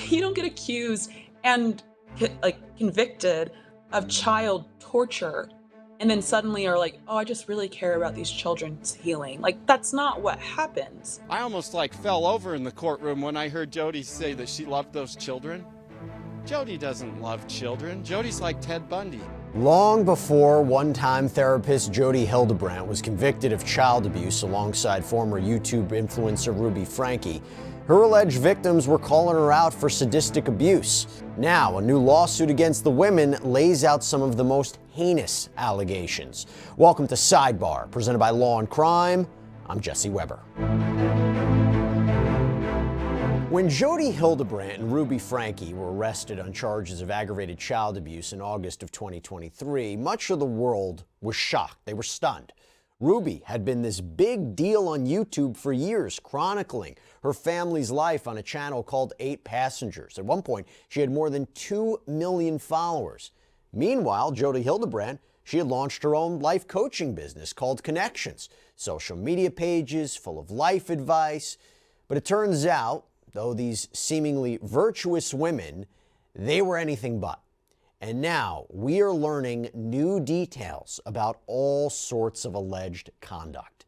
You don't get accused and convicted of child torture and then suddenly are like, oh, I just really care about these children's healing. Like, that's not what happens. I almost fell over in the courtroom when I heard Jodi say that she loved those children. Jodi doesn't love children. Jodi's like Ted Bundy. Long before one-time therapist Jodi Hildebrandt was convicted of child abuse alongside former YouTube influencer Ruby Franke, her alleged victims were calling her out for sadistic abuse. Now, a new lawsuit against the women lays out some of the most heinous allegations. Welcome to Sidebar, presented by Law&Crime. I'm Jesse Weber. When Jodi Hildebrandt and Ruby Franke were arrested on charges of aggravated child abuse in August of 2023, much of the world was shocked. They were stunned. Ruby had been this big deal on YouTube for years, chronicling her family's life on a channel called 8 Passengers. At one point, she had more than 2 million followers. Meanwhile, Jodi Hildebrandt, she had launched her own life coaching business called Connections, social media pages full of life advice. But it turns out, though these seemingly virtuous women, they were anything but. And now we are learning new details about all sorts of alleged conduct.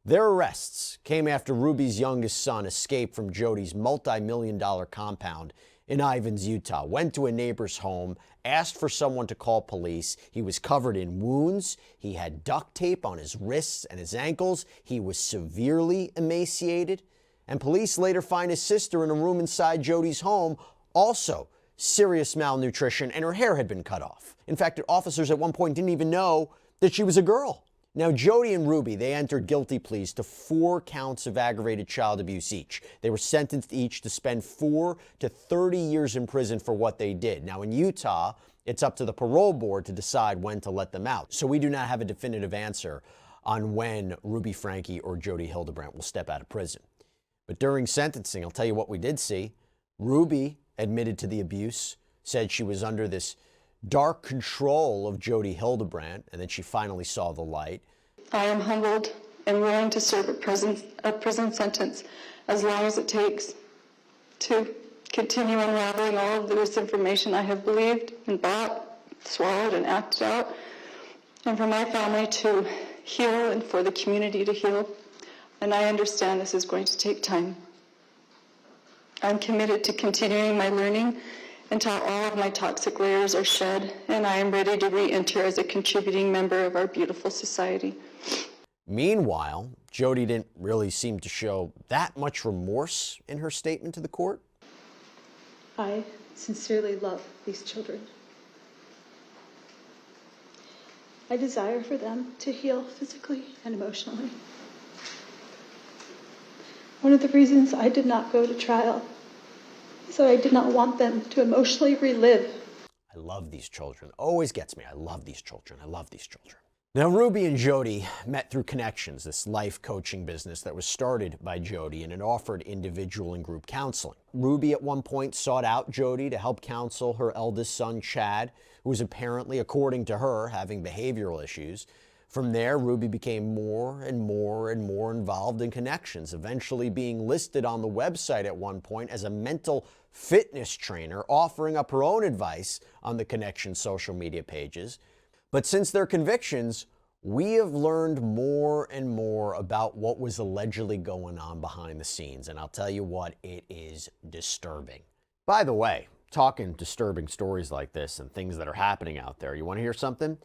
Their arrests came after Ruby's youngest son escaped from Jodi's multi-million-dollar compound in Ivins, Utah, went to a neighbor's home, asked for someone to call police. He was covered in wounds. He had duct tape on his wrists and his ankles. He was severely emaciated. And police later find his sister in a room inside Jodi's home, also serious malnutrition, and her hair had been cut off. In fact, officers at one point didn't even know that she was a girl. Now, Jodi and Ruby, they entered guilty pleas to 4 counts of aggravated child abuse each. They were sentenced each to spend 4 to 30 years in prison for what they did. Now, in Utah, it's up to the parole board to decide when to let them out. So we do not have a definitive answer on when Ruby Franke or Jodi Hildebrandt will step out of prison. But during sentencing, I'll tell you what we did see. Ruby admitted to the abuse, said she was under this dark control of Jodi Hildebrandt, and then she finally saw the light. I am humbled and willing to serve a prison sentence as long as it takes to continue unraveling all of the misinformation I have believed and bought, swallowed, and acted out, and for my family to heal and for the community to heal. And I understand this is going to take time. I'm committed to continuing my learning until all of my toxic layers are shed, and I am ready to re-enter as a contributing member of our beautiful society. Meanwhile, Jodi didn't really seem to show that much remorse in her statement to the court. I sincerely love these children. I desire for them to heal physically and emotionally. One of the reasons I did not go to trial is that I did not want them to emotionally relive. I love these children. Always gets me. I love these children. I love these children. Now, Ruby and Jodi met through Connections, this life coaching business that was started by Jodi, and it offered individual and group counseling. Ruby at one point sought out Jodi to help counsel her eldest son, Chad, who was apparently, according to her, having behavioral issues. From there, Ruby became more and more and more involved in Connections, eventually being listed on the website at one point as a mental fitness trainer, offering up her own advice on the Connections social media pages. But since their convictions, we have learned more and more about what was allegedly going on behind the scenes. And I'll tell you what, it is disturbing. By the way, talking disturbing stories like this and things that are happening out there, you want to hear something?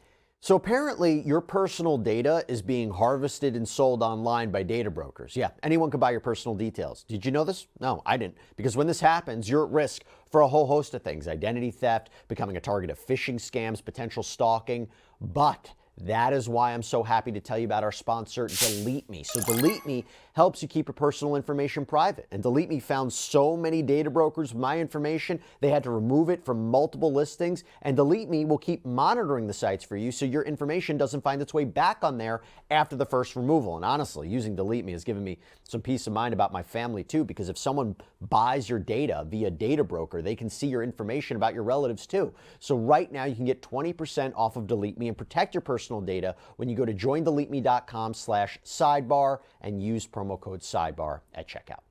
So apparently your personal data is being harvested and sold online by data brokers. Yeah, anyone can buy your personal details. Did you know this? No, I didn't. Because when this happens, you're at risk for a whole host of things: identity theft, becoming a target of phishing scams, potential stalking. But that is why I'm so happy to tell you about our sponsor, Delete Me. So Delete Me helps you keep your personal information private. And Delete Me found so many data brokers with my information, they had to remove it from multiple listings. And Delete Me will keep monitoring the sites for you so your information doesn't find its way back on there after the first removal. And honestly, using Delete Me has given me some peace of mind about my family too, because if someone buys your data via data broker, they can see your information about your relatives too. So right now you can get 20% off of Delete Me and protect your personal data when you go to joindeleteme.com/sidebar and use promo code sidebar at checkout.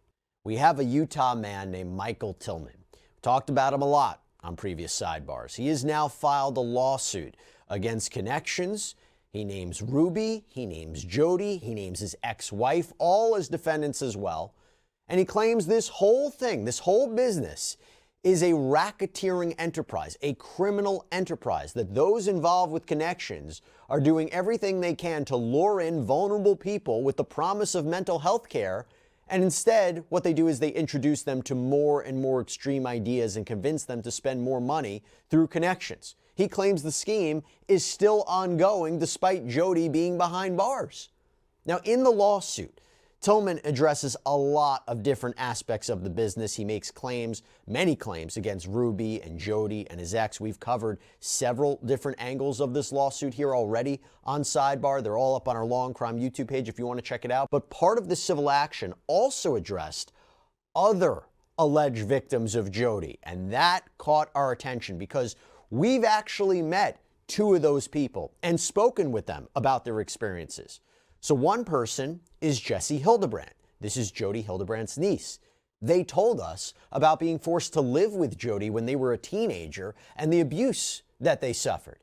We have a Utah man named Michael Tillman. Talked about him a lot on previous sidebars. He has now filed a lawsuit against Connections. He names Ruby, he names Jodi, he names his ex-wife, all as defendants as well. And he claims this whole thing, this whole business, is a racketeering enterprise, a criminal enterprise, that those involved with Connections are doing everything they can to lure in vulnerable people with the promise of mental health care. And instead, what they do is they introduce them to more and more extreme ideas and convince them to spend more money through Connections. He claims the scheme is still ongoing despite Jodi being behind bars. Now, in the lawsuit, Tillman addresses a lot of different aspects of the business. He makes claims, many claims, against Ruby and Jodi and his ex. We've covered several different angles of this lawsuit here already on Sidebar. They're all up on our Law&Crime YouTube page if you want to check it out. But part of the civil action also addressed other alleged victims of Jodi, and that caught our attention because we've actually met two of those people and spoken with them about their experiences. So one person is Jodi Hildebrandt. This is Jodi Hildebrandt's niece. They told us about being forced to live with Jodi when they were a teenager and the abuse that they suffered.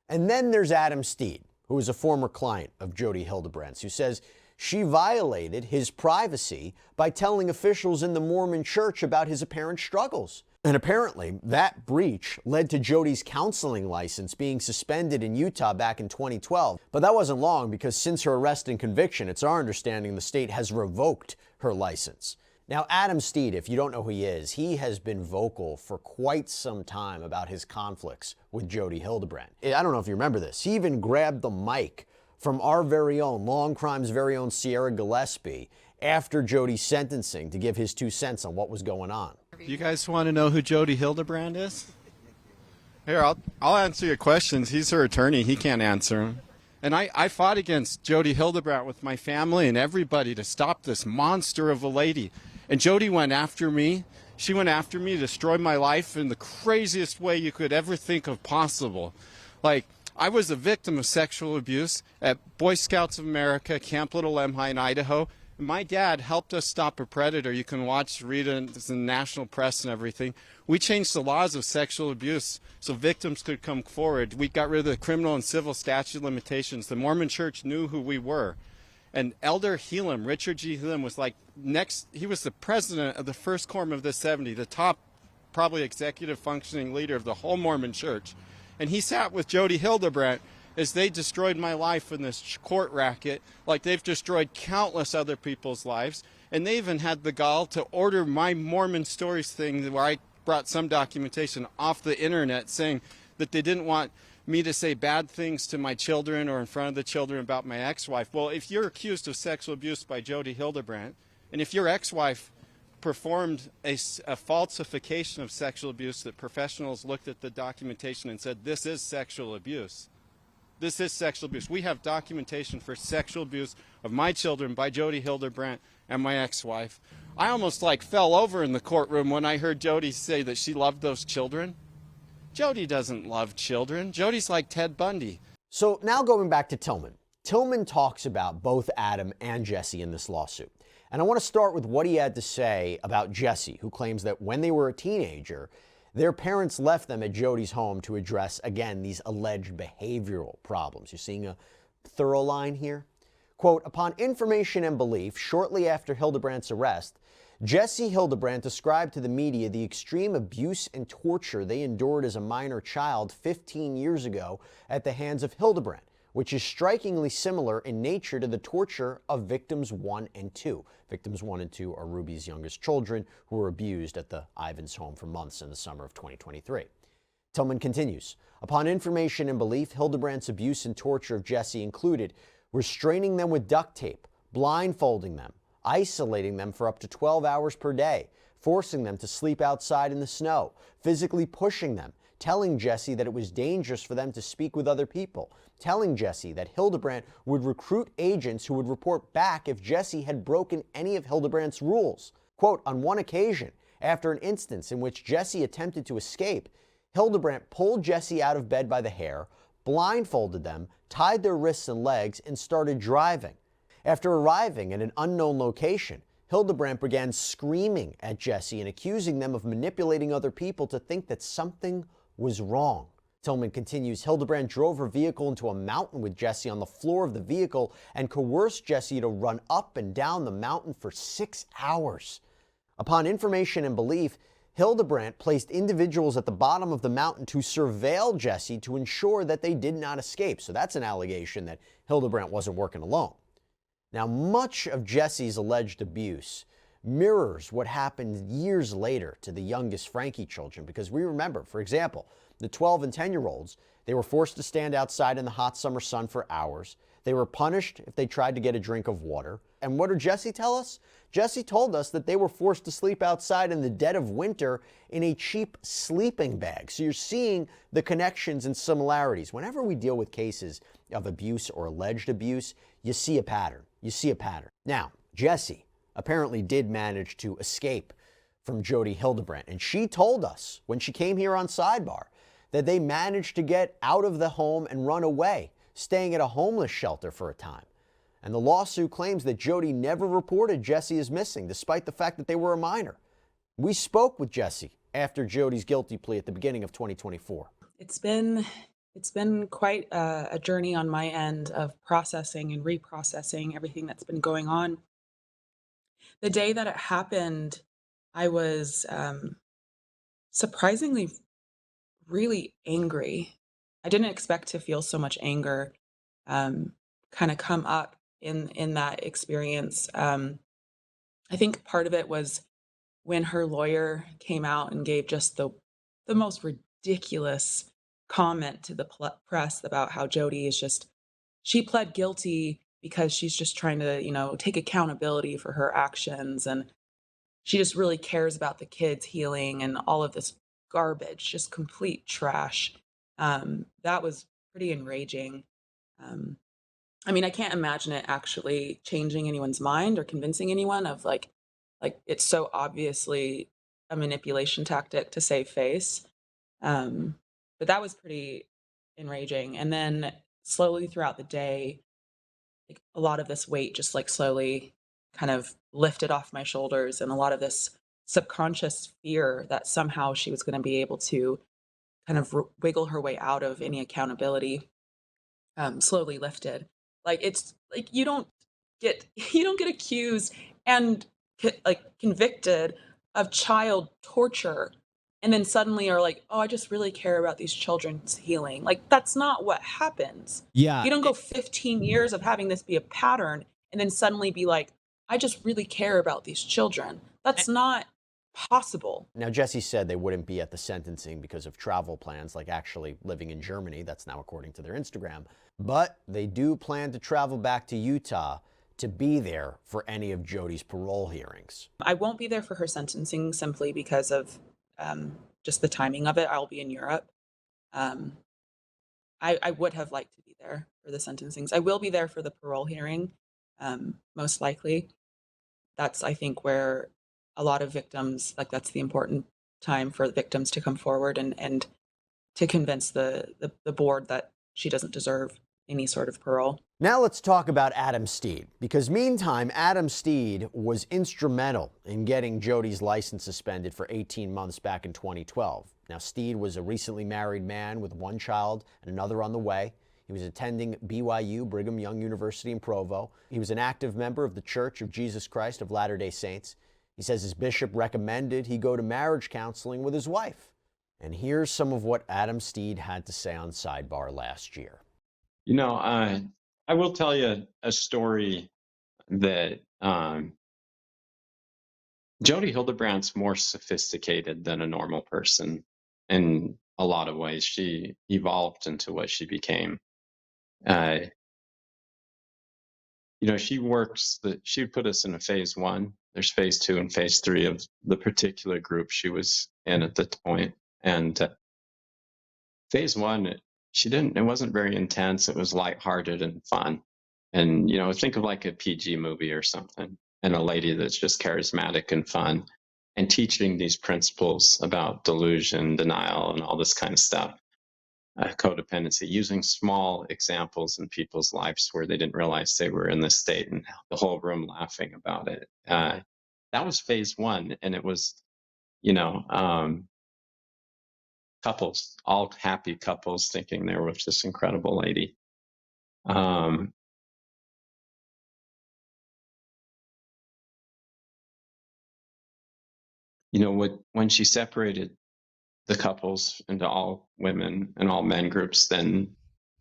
And then there's Adam Steed, who is a former client of Jodi Hildebrandt's, who says she violated his privacy by telling officials in the Mormon church about his apparent struggles. And apparently, that breach led to Jodi's counseling license being suspended in Utah back in 2012. But that wasn't long, because since her arrest and conviction, it's our understanding the state has revoked her license. Now, Adam Steed, if you don't know who he is, he has been vocal for quite some time about his conflicts with Jodi Hildebrandt. I don't know if you remember this. He even grabbed the mic from our very own, Law&Crime's very own Sierra Gillespie after Jodi's sentencing to give his 2 cents on what was going on. You guys want to know who Jodi Hildebrandt is? Here, I'll answer your questions. He's her attorney. He can't answer them. And I fought against Jodi Hildebrandt with my family and everybody to stop this monster of a lady. And Jodi went after me. She went after me to destroy my life in the craziest way you could ever think of possible. Like, I was a victim of sexual abuse at Boy Scouts of America, Camp Little Lemhi in Idaho. My dad helped us stop a predator. You can read it in the national press and everything. We changed the laws of sexual abuse so victims could come forward. We got rid of the criminal and civil statute of limitations. The Mormon church knew who we were. And Elder Helam, Richard G. Helam, was he was the president of the First Quorum of the 70, the top, probably executive functioning leader of the whole Mormon church. And he sat with Jodi Hildebrandt as they destroyed my life in this court racket, like they've destroyed countless other people's lives. And they even had the gall to order my Mormon Stories thing, where I brought some documentation off the internet saying that they didn't want me to say bad things to my children or in front of the children about my ex-wife. Well, if you're accused of sexual abuse by Jodi Hildebrandt, and if your ex-wife performed a falsification of sexual abuse, that professionals looked at the documentation and said, this is sexual abuse. This is sexual abuse. We have documentation for sexual abuse of my children by Jodi Hildebrandt and my ex-wife. I almost fell over in the courtroom when I heard Jodi say that she loved those children. Jodi doesn't love children. Jodi's like Ted Bundy. So now going back to Tillman. Tillman talks about both Adam and Jesse in this lawsuit. And I want to start with what he had to say about Jesse, who claims that when they were a teenager, their parents left them at Jodi's home to address, again, these alleged behavioral problems. You're seeing a thorough line here? Quote, upon information and belief, shortly after Hildebrandt's arrest, Jodi Hildebrandt described to the media the extreme abuse and torture they endured as a minor child 15 years ago at the hands of Hildebrandt, which is strikingly similar in nature to the torture of victims 1 and 2. Victims 1 and 2 are Ruby's youngest children who were abused at the Ivins home for months in the summer of 2023. Tillman continues, upon information and belief, Hildebrandt's abuse and torture of Jesse included restraining them with duct tape, blindfolding them, isolating them for up to 12 hours per day, forcing them to sleep outside in the snow, physically pushing them, telling Jesse that it was dangerous for them to speak with other people, telling Jesse that Hildebrandt would recruit agents who would report back if Jesse had broken any of Hildebrandt's rules. Quote, on one occasion, after an instance in which Jesse attempted to escape, Hildebrandt pulled Jesse out of bed by the hair, blindfolded them, tied their wrists and legs, and started driving. After arriving at an unknown location, Hildebrandt began screaming at Jesse and accusing them of manipulating other people to think that something was wrong. Tillman continues, Hildebrandt drove her vehicle into a mountain with Jesse on the floor of the vehicle and coerced Jesse to run up and down the mountain for 6 hours. Upon information and belief, Hildebrandt placed individuals at the bottom of the mountain to surveil Jesse to ensure that they did not escape. So that's an allegation that Hildebrandt wasn't working alone. Now, much of Jesse's alleged abuse mirrors what happened years later to the youngest Franke children, because we remember, for example, the 12 and 10-year-olds, they were forced to stand outside in the hot summer sun for hours. They were punished if they tried to get a drink of water. And what did Jesse tell us? Jesse told us that they were forced to sleep outside in the dead of winter in a cheap sleeping bag. So you're seeing the connections and similarities. Whenever we deal with cases of abuse or alleged abuse, you see a pattern. You see a pattern. Now, Jesse apparently did manage to escape from Jodi Hildebrandt. And she told us when she came here on Sidebar that they managed to get out of the home and run away, staying at a homeless shelter for a time. And the lawsuit claims that Jodi never reported Jesse as missing, despite the fact that they were a minor. We spoke with Jesse after Jodi's guilty plea at the beginning of 2024. It's been quite a journey on my end of processing and reprocessing everything that's been going on. The day that it happened, I was surprisingly really angry. I didn't expect to feel so much anger kind of come up in that experience. I think part of it was when her lawyer came out and gave just the most ridiculous comment to the press about how Jodi is just, she pled guilty because she's just trying to, take accountability for her actions. And she just really cares about the kids healing and all of this garbage, just complete trash. That was pretty enraging. I can't imagine it actually changing anyone's mind or convincing anyone of like it's so obviously a manipulation tactic to save face. But that was pretty enraging. And then slowly throughout the day, like a lot of this weight just like slowly kind of lifted off my shoulders, and a lot of this subconscious fear that somehow she was going to be able to kind of wiggle her way out of any accountability slowly lifted. Like it's like you don't get accused and convicted of child torture and then suddenly are like, oh, I just really care about these children's healing. Like that's not what happens. Yeah. You don't go 15 years of having this be a pattern and then suddenly be like, I just really care about these children. That's not possible. Now, Jesse said they wouldn't be at the sentencing because of travel plans, like actually living in Germany. That's now according to their Instagram. But they do plan to travel back to Utah to be there for any of Jodi's parole hearings. I won't be there for her sentencing simply because of just the timing of it. I'll be in Europe. I would have liked to be there for the sentencings. I will be there for the parole hearing, most likely. That's, I think, where a lot of victims, like that's the important time for the victims to come forward and to convince the board that she doesn't deserve any sort of parole. Now let's talk about Adam Steed, because meantime, Adam Steed was instrumental in getting Jodi's license suspended for 18 months back in 2012. Now, Steed was a recently married man with one child and another on the way. He was attending BYU, Brigham Young University in Provo. He was an active member of the Church of Jesus Christ of Latter-day Saints. He says his bishop recommended he go to marriage counseling with his wife. And here's some of what Adam Steed had to say on Sidebar last year. I will tell you a story that Jodi Hildebrandt's more sophisticated than a normal person in a lot of ways. She evolved into what she became. She would put us in a phase 1. There's phase 2 and phase 3 of the particular group she was in at the point. And phase 1, it wasn't very intense. It was lighthearted and fun. And, think of like a PG movie or something, and a lady that's just charismatic and fun and teaching these principles about delusion, denial, and all this kind of stuff. Codependency, using small examples in people's lives where they didn't realize they were in this state and the whole room laughing about it. that was phase one. And it was, couples, all happy couples thinking they were with this incredible lady. When she separated the couples into all women and all men groups, then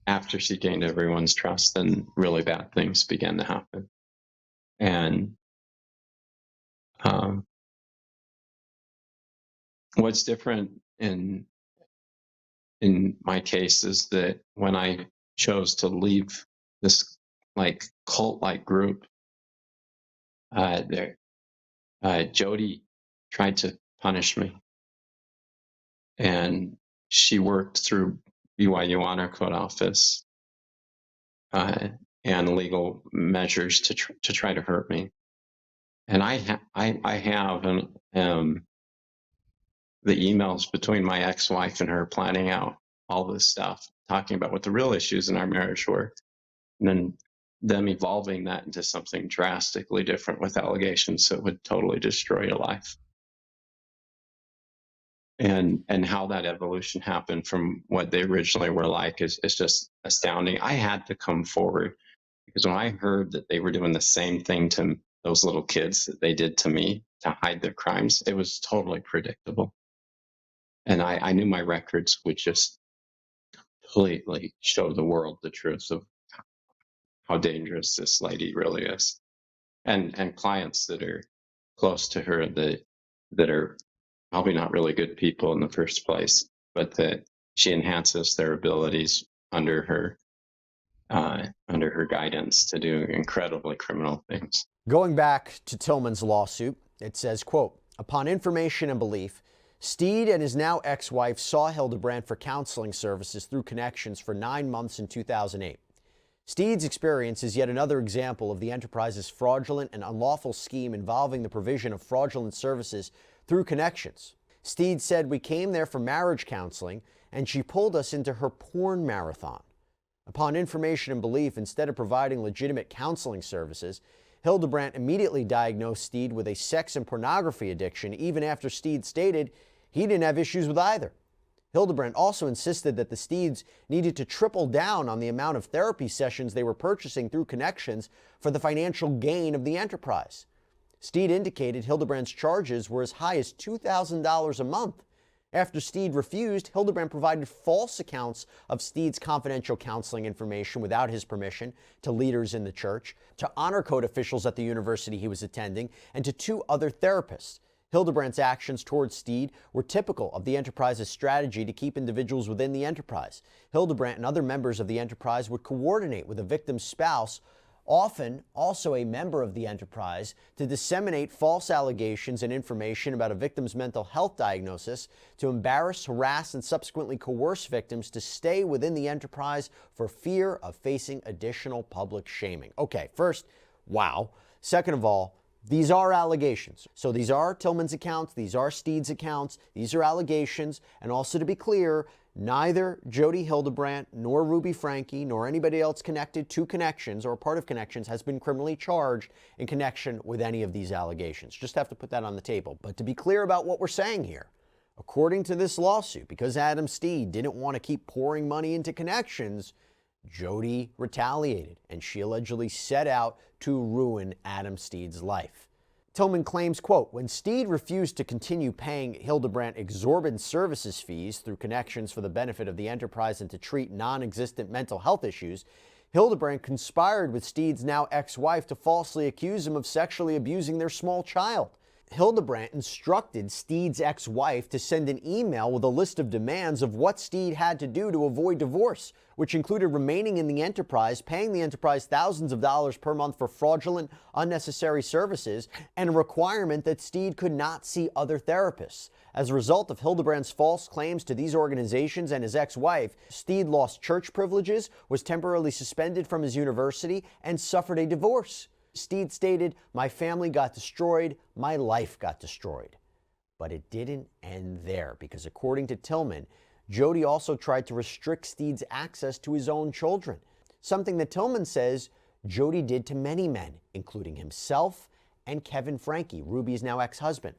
after she gained everyone's trust, then really bad things began to happen. And what's different in my case is that when I chose to leave this like cult-like group, Jodi tried to punish me, and she worked through BYU Honor Code office and legal measures to try to hurt me. And I have the emails between my ex-wife and her planning out all this stuff, talking about what the real issues in our marriage were, and then them evolving that into something drastically different with allegations that would totally destroy your life. And how that evolution happened from what they originally were like is just astounding. I had to come forward because when I heard that they were doing the same thing to those little kids that they did to me to hide their crimes, it was totally predictable. And I knew my records would just completely show the world the truth of how dangerous this lady really is. And clients that are close to her that are probably not really good people in the first place, but that she enhances their abilities under her guidance to do incredibly criminal things. Going back to Tillman's lawsuit, it says, quote, upon information and belief, Steed and his now ex-wife saw Hildebrandt for counseling services through Connections for 9 months in 2008. Steed's experience is yet another example of the enterprise's fraudulent and unlawful scheme involving the provision of fraudulent services through Connections. Steed said, we came there for marriage counseling and she pulled us into her porn marathon. Upon information and belief, instead of providing legitimate counseling services, Hildebrandt immediately diagnosed Steed with a sex and pornography addiction, even after Steed stated he didn't have issues with either. Hildebrandt also insisted that the Steeds needed to triple down on the amount of therapy sessions they were purchasing through Connections for the financial gain of the enterprise. Steed indicated Hildebrandt's charges were as high as $2,000 a month. After Steed refused, Hildebrandt provided false accounts of Steed's confidential counseling information without his permission to leaders in the church, to honor code officials at the university he was attending, and to 2 other therapists. Hildebrandt's actions towards Steed were typical of the enterprise's strategy to keep individuals within the enterprise. Hildebrandt and other members of the enterprise would coordinate with a victim's spouse, often also a member of the enterprise, to disseminate false allegations and information about a victim's mental health diagnosis, to embarrass, harass, and subsequently coerce victims to stay within the enterprise for fear of facing additional public shaming. Okay, first, wow. Second of all, these are allegations. So these are Tillman's accounts, these are Steed's accounts, these are allegations, and also to be clear, neither Jodi Hildebrandt nor Ruby Franke nor anybody else connected to Connections or part of Connections has been criminally charged in connection with any of these allegations. Just have to put that on the table. But to be clear about what we're saying here, according to this lawsuit, because Adam Steed didn't want to keep pouring money into Connections, Jodi retaliated, and she allegedly set out to ruin Adam Steed's life. Tillman claims, quote, when Steed refused to continue paying Hildebrandt exorbitant services fees through Connections for the benefit of the enterprise and to treat non-existent mental health issues, Hildebrandt conspired with Steed's now ex-wife to falsely accuse him of sexually abusing their small child. Hildebrandt instructed Steed's ex-wife to send an email with a list of demands of what Steed had to do to avoid divorce, which included remaining in the enterprise, paying the enterprise thousands of dollars per month for fraudulent, unnecessary services, and a requirement that Steed could not see other therapists. As a result of Hildebrandt's false claims to these organizations and his ex-wife, Steed lost church privileges, was temporarily suspended from his university, and suffered a divorce. Steed stated, my family got destroyed, my life got destroyed. But it didn't end there, because according to Tillman, Jodi also tried to restrict Steed's access to his own children, something that Tillman says Jodi did to many men, including himself and Kevin Franke, Ruby's now ex-husband.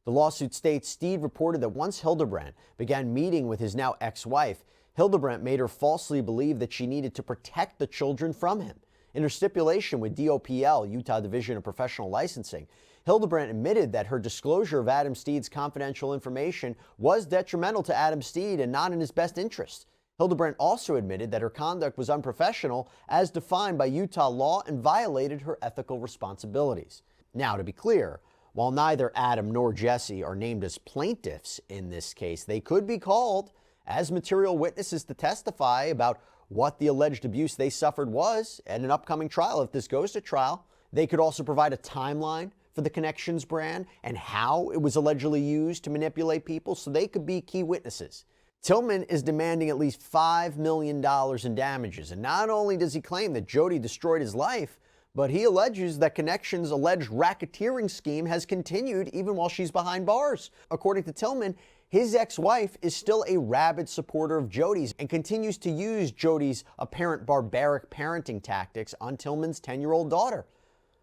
The lawsuit states Steed reported that once Hildebrandt began meeting with his now ex-wife, Hildebrandt made her falsely believe that she needed to protect the children from him. In her stipulation with DOPL, Utah Division of Professional Licensing, Hildebrandt admitted that her disclosure of Adam Steed's confidential information was detrimental to Adam Steed and not in his best interest. Hildebrandt also admitted that her conduct was unprofessional as defined by Utah law and violated her ethical responsibilities. Now, to be clear, while neither Adam nor Jesse are named as plaintiffs in this case, they could be called as material witnesses to testify about what the alleged abuse they suffered was at an upcoming trial. If this goes to trial, they could also provide a timeline for the Connections brand and how it was allegedly used to manipulate people, so they could be key witnesses. Tillman is demanding at least $5 million in damages, and not only does he claim that Jodi destroyed his life, but he alleges that Connections' alleged racketeering scheme has continued even while she's behind bars. According to Tillman, his ex-wife is still a rabid supporter of Jodi's and continues to use Jodi's apparent barbaric parenting tactics on Tillman's 10-year-old daughter.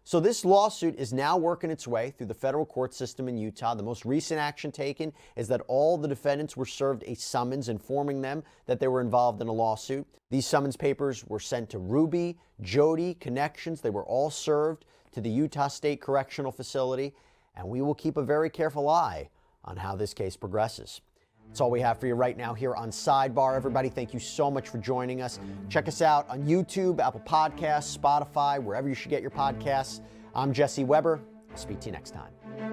So this lawsuit is now working its way through the federal court system in Utah. The most recent action taken is that all the defendants were served a summons informing them that they were involved in a lawsuit. These summons papers were sent to Ruby, Jodi, Connections. They were all served to the Utah State Correctional Facility, and we will keep a very careful eye on how this case progresses. That's all we have for you right now here on Sidebar. Everybody, thank you so much for joining us. Check us out on YouTube, Apple Podcasts, Spotify, wherever you should get your podcasts. I'm Jesse Weber. I'll speak to you next time.